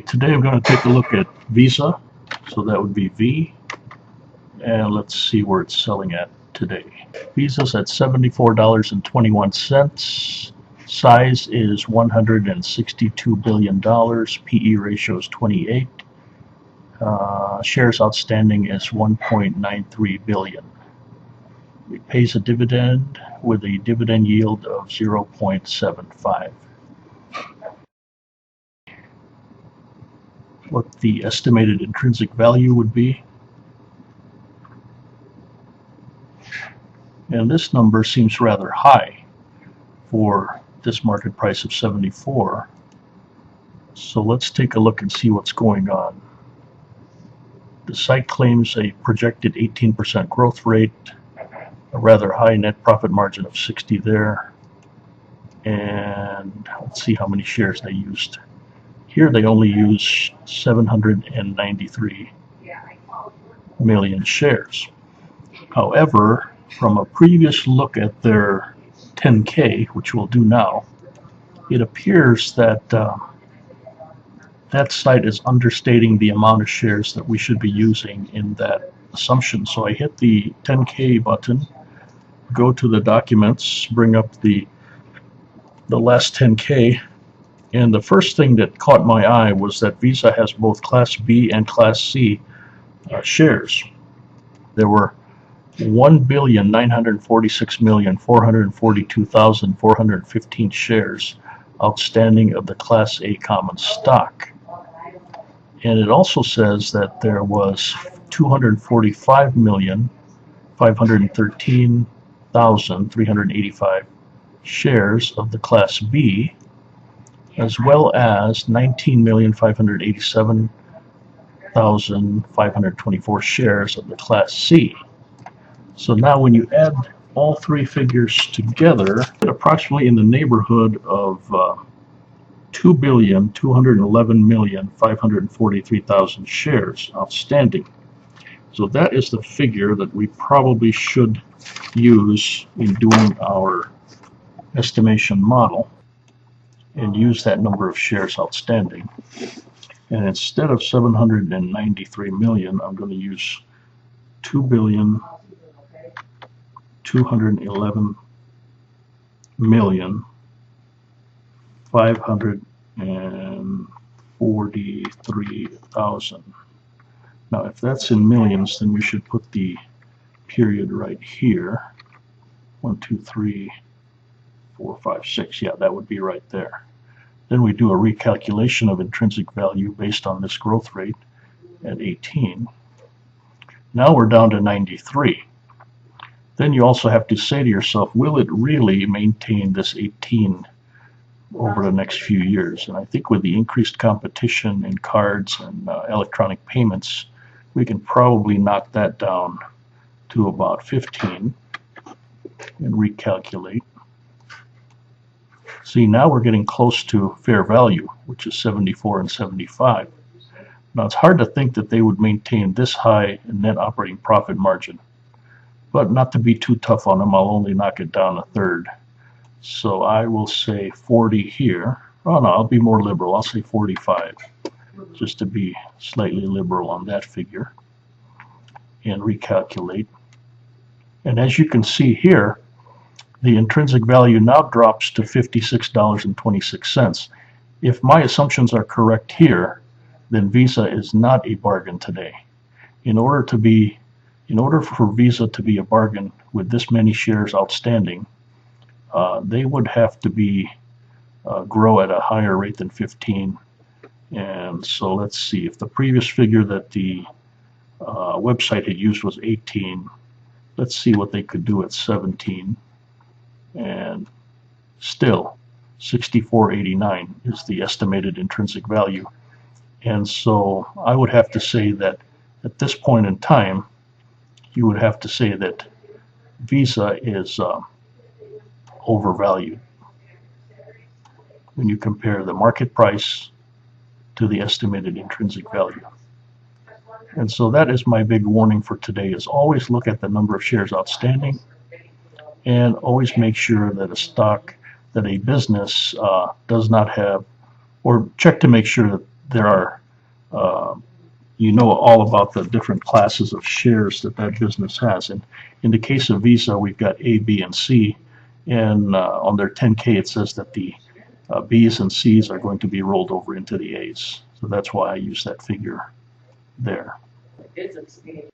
Today I'm going to take a look at Visa, so that would be V, and let's see where it's selling at today. Visa's at $74.21. Size is $162 billion. PE ratio is 28. Shares outstanding is 1.93 billion. It pays a dividend with a dividend yield of 0.75. What the estimated intrinsic value would be. And this number seems rather high for this market price of 74. So let's take a look and see what's going on. The site claims a projected 18% growth rate, a rather high net profit margin of 60 there, and let's see how many shares they used. Here they only use 793 million shares. However, from a previous look at their 10K, which we'll do now, it appears that that site is understating the amount of shares that we should be using in that assumption. So I hit the 10K button, go to the documents, bring up the last 10K, and the first thing that caught my eye was that Visa has both Class B and Class C shares. There were 1,946,442,415 shares outstanding of the Class A common stock. And it also says that there was 245,513,385 shares of the Class B, as well as 19,587,524 shares of the Class C. So now when you add all three figures together, approximately in the neighborhood of 2,211,543,000 shares outstanding. So that is the figure that we probably should use in doing our estimation model, and use that number of shares outstanding. And instead of 793 million, I'm going to use 2,211,543,000. Now, if that's in millions, then we should put the period right here. 1, 2, 3, 4, 5, 6. Yeah, that would be right there. Then we do a recalculation of intrinsic value based on this growth rate at 18. Now we're down to 93. Then you also have to say to yourself, will it really maintain this 18 over the next few years? And I think with the increased competition in cards and electronic payments, we can probably knock that down to about 15 and recalculate. See, now we're getting close to fair value, which is 74 and 75. Now it's hard to think that they would maintain this high net operating profit margin, but not to be too tough on them, I'll only knock it down a third. So I will say 40 here. Oh no, I'll be more liberal, I'll say 45, just to be slightly liberal on that figure, and recalculate. And as you can see here, the intrinsic value now drops to $56.26. If my assumptions are correct here, then Visa is not a bargain today. In order for Visa to be a bargain with this many shares outstanding, they would have to be grow at a higher rate than 15. And so let's see, if the previous figure that the website had used was 18, let's see what they could do at 17. And still 64.89 is the estimated intrinsic value. And so I would have to say that at this point in time, you would have to say that Visa is overvalued when you compare the market price to the estimated intrinsic value. And so that is my big warning for today, is always look at the number of shares outstanding, and always make sure that a stock, that a business does not have, or check to make sure that there are, you know all about the different classes of shares that that business has. And in the case of Visa, we've got A, B, and C. And on their 10K, it says that the B's and C's are going to be rolled over into the A's. So that's why I use that figure there. Business meaning